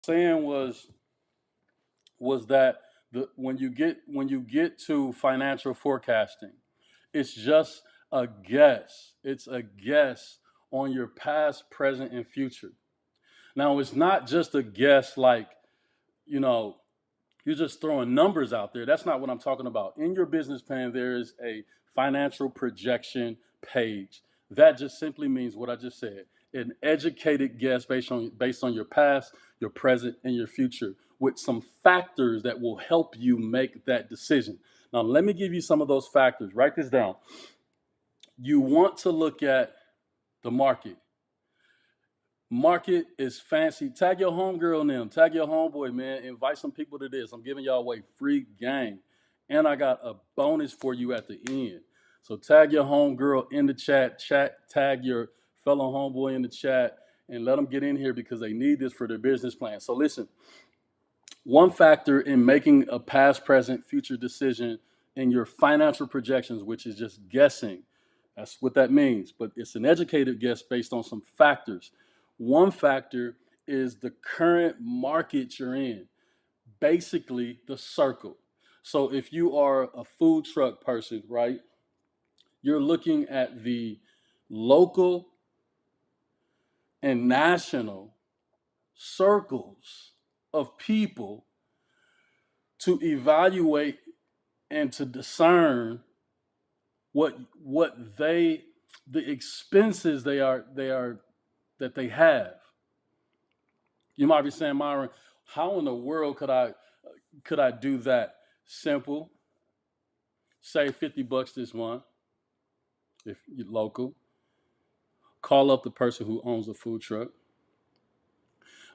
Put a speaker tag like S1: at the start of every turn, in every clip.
S1: Saying was that when you get to financial forecasting, it's just a guess. It's a guess on your past, present, and future. Now, it's not just a guess like, you know, you're just throwing numbers out there. That's not what I'm talking about. In your business plan, there is a financial projection page. That just simply means what I just said. An educated guess based on your past, your present, and your future with some factors that will help you make that decision. Now, let me give you some of those factors. Write this down. You want to look at the market. Market is fancy. Tag your homegirl in them. Tag your homeboy, man. Invite some people to this. I'm giving y'all away free game. And I got a bonus for you at the end. So tag your homegirl in the chat, tag your fellow homeboy in the chat, and let them get in here because they need this for their business plan. So listen, one factor in making a past, present, future decision in your financial projections, which is just guessing. That's what that means. But it's an educated guess based on some factors. One factor is the current market you're in, basically the circle. So if you are a food truck person, right, you're looking at the local and national circles of people to evaluate and to discern what the expenses that they have. You might be saying, Myron, how in the world could I do that? Simple. Save $50 this month if you're local. Call up the person who owns the food truck.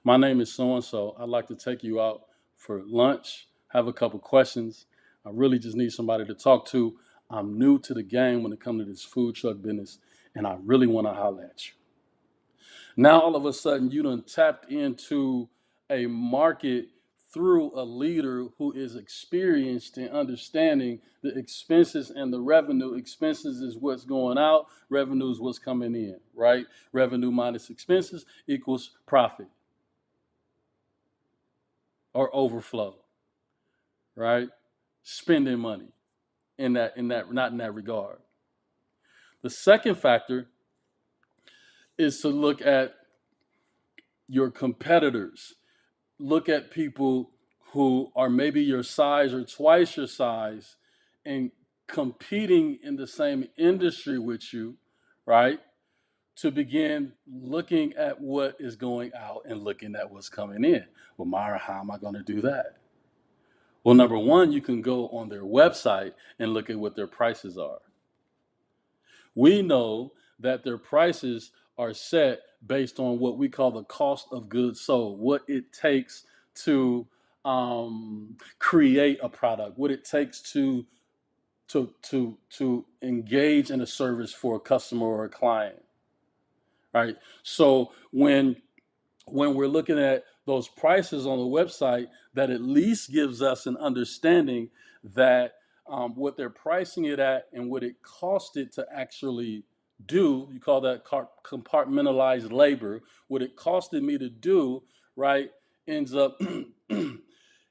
S1: My name is so and so. I'd like to take you out for lunch. Have a couple questions. I really just need somebody to talk to. I'm new to the game when it comes to this food truck business, and I really want to holler at you. Now all of a sudden you done tapped into a market through a leader who is experienced in understanding the expenses and the revenue. Expenses is what's going out, revenue is what's coming in, right? Revenue minus expenses equals profit or overflow, right? Spending money not in that regard. The second factor is to look at your competitors. Look at people who are maybe your size or twice your size and competing in the same industry with you, right? To begin looking at what is going out and looking at what's coming in. Well, Myra, how am I going to do that? Well, number one, you can go on their website and look at what their prices are. We know that their prices are set based on what we call the cost of goods sold, what it takes to create a product, what it takes to engage in a service for a customer or a client, right? So when we're looking at those prices on the website, that at least gives us an understanding that what they're pricing it at and what it costed to actually do, you call that compartmentalized labor, what it costed me to do, right, ends up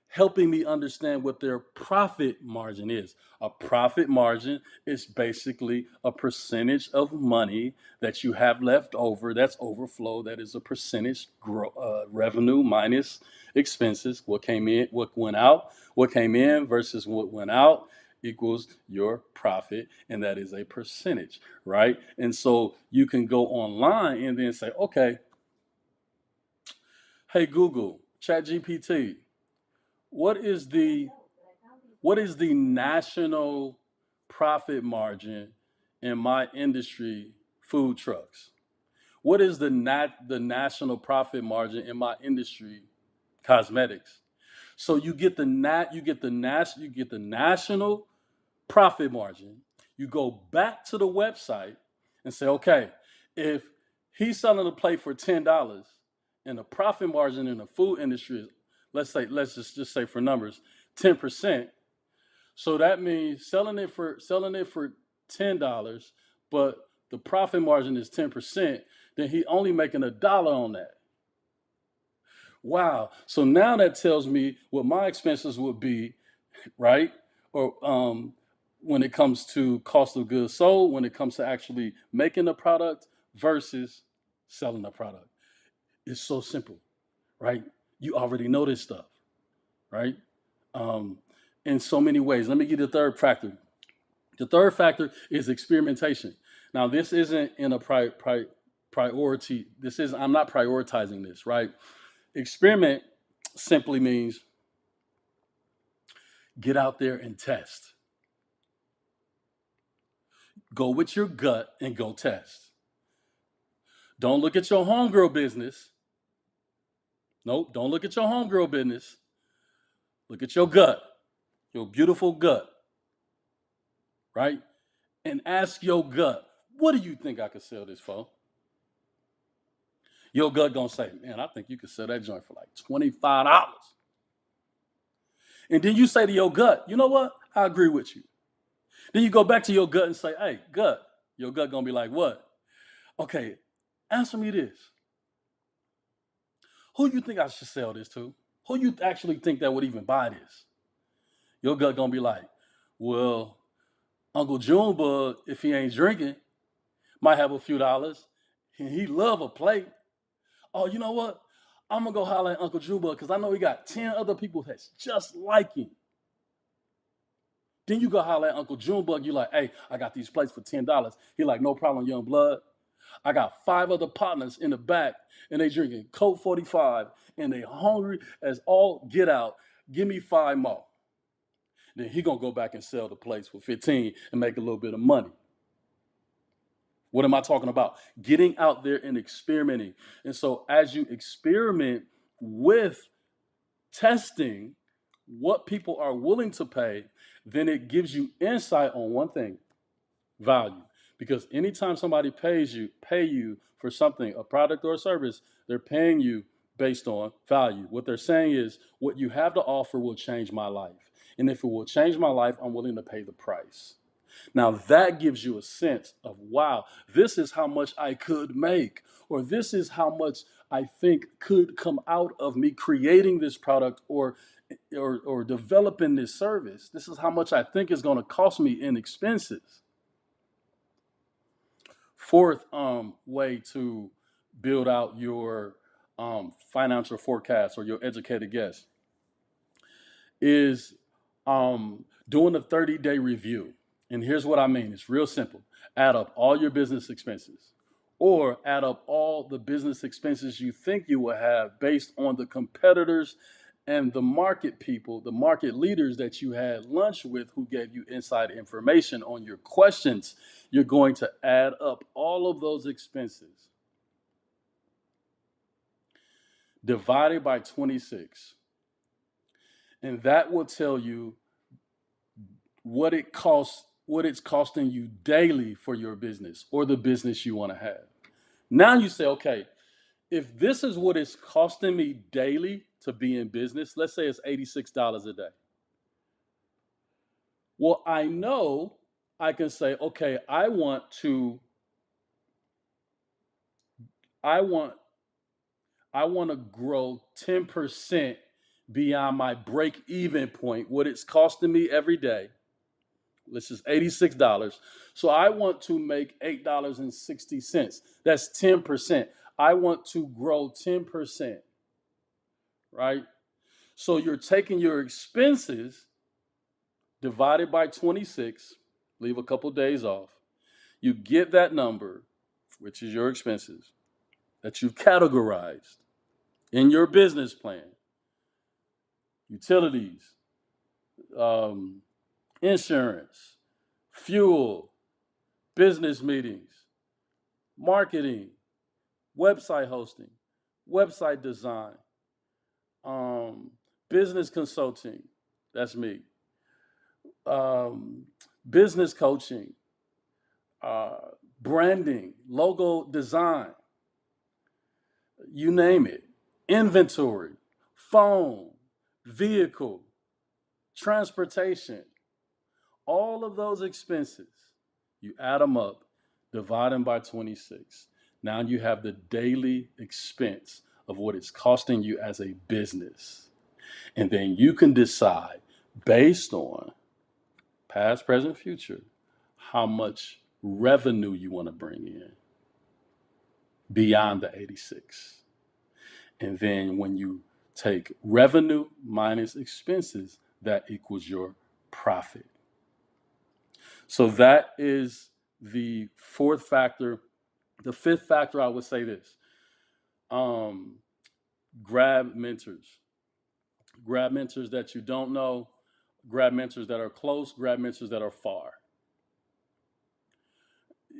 S1: helping me understand what their profit margin is. A profit margin is basically a percentage of money that you have left over. That's overflow. That is a percentage revenue minus expenses. What came in, what went out, what came in versus what went out equals your profit, and that is a percentage, right? And so you can go online and then say, okay, hey Google, ChatGPT, what is the national profit margin in my industry, food trucks? What is the national profit margin in my industry, cosmetics? So you get the national profit margin. You go back to the website and say, okay, if he's selling a plate for $10 and the profit margin in the food industry is, let's just say for numbers, 10%. So that means selling it for $10, but the profit margin is 10%, then he only making $1 on that. Wow. So now that tells me what my expenses would be, right? Or when it comes to cost of goods sold, when it comes to actually making the product versus selling the product. It's so simple, right? You already know this stuff, right? Um, in so many ways. Let me give you the third factor. The third factor is experimentation. Now, this isn't in a priority. This is I'm not prioritizing this, right? Experiment simply means get out there and test. Go with your gut and go test. Don't look at your homegirl business. Nope, don't look at your homegirl business. Look at your gut, your beautiful gut, right? And ask your gut, what do you think I could sell this for? Your gut gonna say, man, I think you could sell that joint for like $25. And then you say to your gut, you know what? I agree with you. Then you go back to your gut and say, hey, gut. Your gut gonna be like, what? Okay, answer me this. Who you think I should sell this to? Who you actually think that would even buy this? Your gut gonna be like, well, Uncle Junebug, if he ain't drinking, might have a few dollars. And he love a plate. Oh, you know what? I'm gonna go holler at Uncle Junebug because I know he got 10 other people that's just like him. Then you go holler at Uncle Junebug. You like, hey, I got these plates for $10. He like, no problem, young blood. I got 5 other partners in the back, and they drinking Coke 45, and they hungry as all get out. Give me 5 more. Then he gonna go back and sell the plates for 15 and make a little bit of money. What am I talking about? Getting out there and experimenting. And so as you experiment with testing what people are willing to pay, then it gives you insight on one thing: value. Because anytime somebody pay you for something, a product or a service, they're paying you based on value. What they're saying is, what you have to offer will change my life. And if it will change my life, I'm willing to pay the price. Now that gives you a sense of, wow, this is how much I could make, or this is how much I think could come out of me creating this product or developing this service. This is how much I think is going to cost me in expenses. Fourth way to build out your financial forecast or your educated guess is doing a 30-day review. And here's what I mean. It's real simple. Add up all your business expenses, or add up all the business expenses you think you will have based on the competitors and the market people, the market leaders that you had lunch with who gave you inside information on your questions. You're going to add up all of those expenses divided by 26. And that will tell you what it's costing you daily for your business or the business you want to have. Now you say, okay, if this is what it's costing me daily to be in business, let's say it's $86 a day. Well, I know I can say, okay, I want I want to grow 10% beyond my break even point, what it's costing me every day. This is $86. So I want to make $8.60. That's 10%. I want to grow 10%, right? So you're taking your expenses divided by 26, leave a couple days off. You get that number, which is your expenses, that you've categorized in your business plan: utilities, um, insurance, fuel, business meetings, marketing, website hosting, website design, business consulting, that's me, um, business coaching, uh, branding, logo design, you name it, inventory, phone, vehicle, transportation, all of those expenses, you add them up, divide them by 26. Now you have the daily expense of what it's costing you as a business. And then you can decide based on past, present, future, how much revenue you want to bring in beyond the 86. And then when you take revenue minus expenses, that equals your profit. So that is the fourth factor. The fifth factor, I would say this. Grab mentors. Grab mentors that you don't know. Grab mentors that are close. Grab mentors that are far.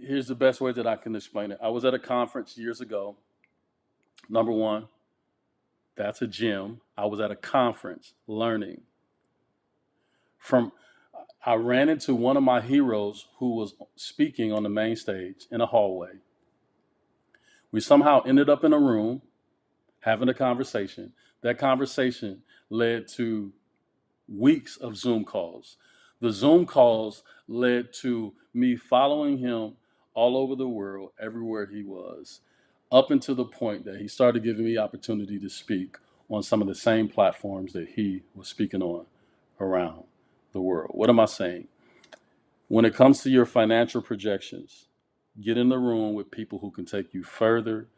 S1: Here's the best way that I can explain it. I was at a conference years ago. Number one, that's a gym. I was at a conference learning from. I ran into one of my heroes who was speaking on the main stage in a hallway. We somehow ended up in a room having a conversation. That conversation led to weeks of Zoom calls. The Zoom calls led to me following him all over the world, everywhere he was, up until the point that he started giving me opportunity to speak on some of the same platforms that he was speaking on around the world. What am I saying? When it comes to your financial projections, get in the room with people who can take you further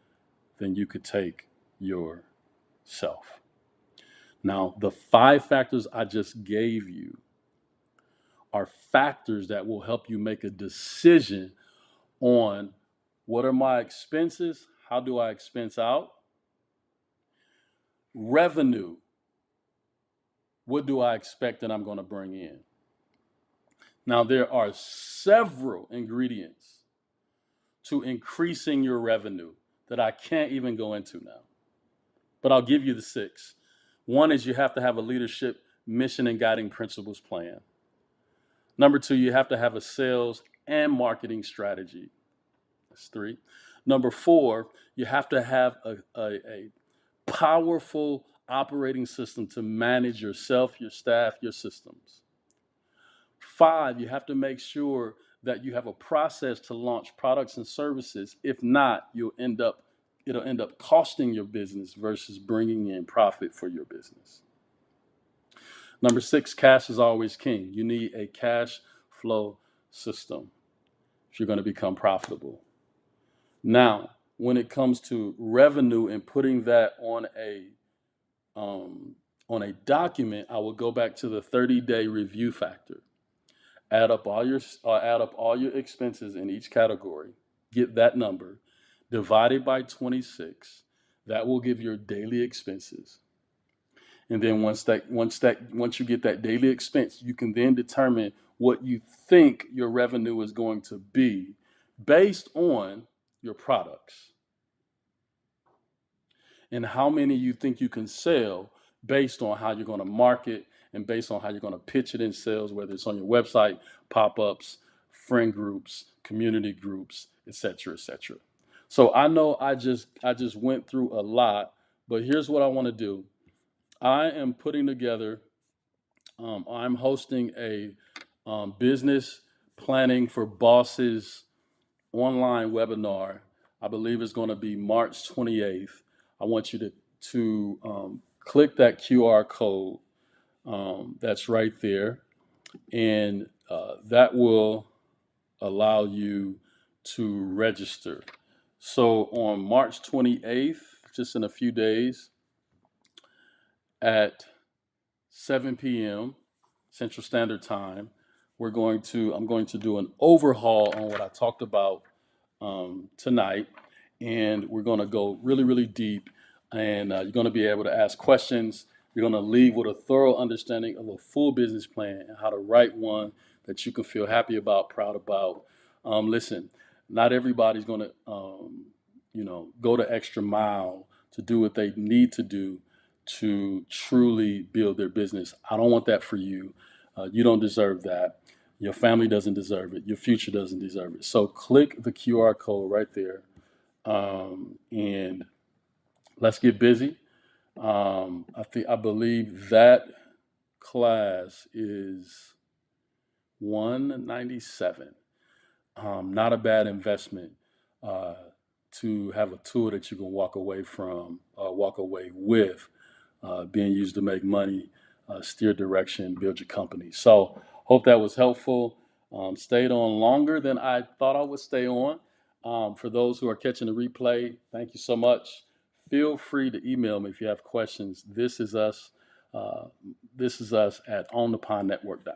S1: than you could take yourself. Now, the 5 factors I just gave you are factors that will help you make a decision on what are my expenses, how do I expense out, revenue, what do I expect that I'm going to bring in. Now, there are several ingredients to increasing your revenue that I can't even go into now, but I'll give you the 6. One is you have to have a leadership mission and guiding principles plan. Number 2, you have to have a sales and marketing strategy. That's 3. Number 4, you have to have a powerful operating system to manage yourself, your staff, your systems. 5, you have to make sure that you have a process to launch products and services. If not, it'll end up costing your business versus bringing in profit for your business. Number 6, cash is always king. You need a cash flow system if you're going to become profitable. Now, when it comes to revenue and putting that on a document, I will go back to the 30-day review factor. Add up all your expenses in each category. Get that number, divide it by 26. That will give your daily expenses. And then once you get that daily expense, you can then determine what you think your revenue is going to be based on your products and how many you think you can sell based on how you're going to market and based on how you're going to pitch it in sales, whether it's on your website, pop-ups, friend groups, community groups, etc., etc. So I know I just went through a lot, but here's what I want to do. I am putting together, I'm hosting a business planning for bosses online webinar. I believe it's going to be March 28th. I want you to click that QR code that's right there, and that will allow you to register. So on March 28th, just in a few days, at 7 p.m. Central Standard Time, I'm going to do an overhaul on what I talked about tonight, and we're going to go really, really deep, and you're going to be able to ask questions. You're going to leave with a thorough understanding of a full business plan and how to write one that you can feel happy about, proud about. Listen, not everybody's going to, go the extra mile to do what they need to do to truly build their business. I don't want that for you. You don't deserve that. Your family doesn't deserve it. Your future doesn't deserve it. So click the QR code right there, and let's get busy. I believe that class is $197. Not a bad investment to have a tool that you can walk away from, walk away with, being used to make money, steer direction, build your company. So hope that was helpful. Stayed on longer than I thought I would stay on. For those who are catching the replay, thank you so much. Feel free to email me if you have questions. This is us. This is us at onthepondnetwork.com.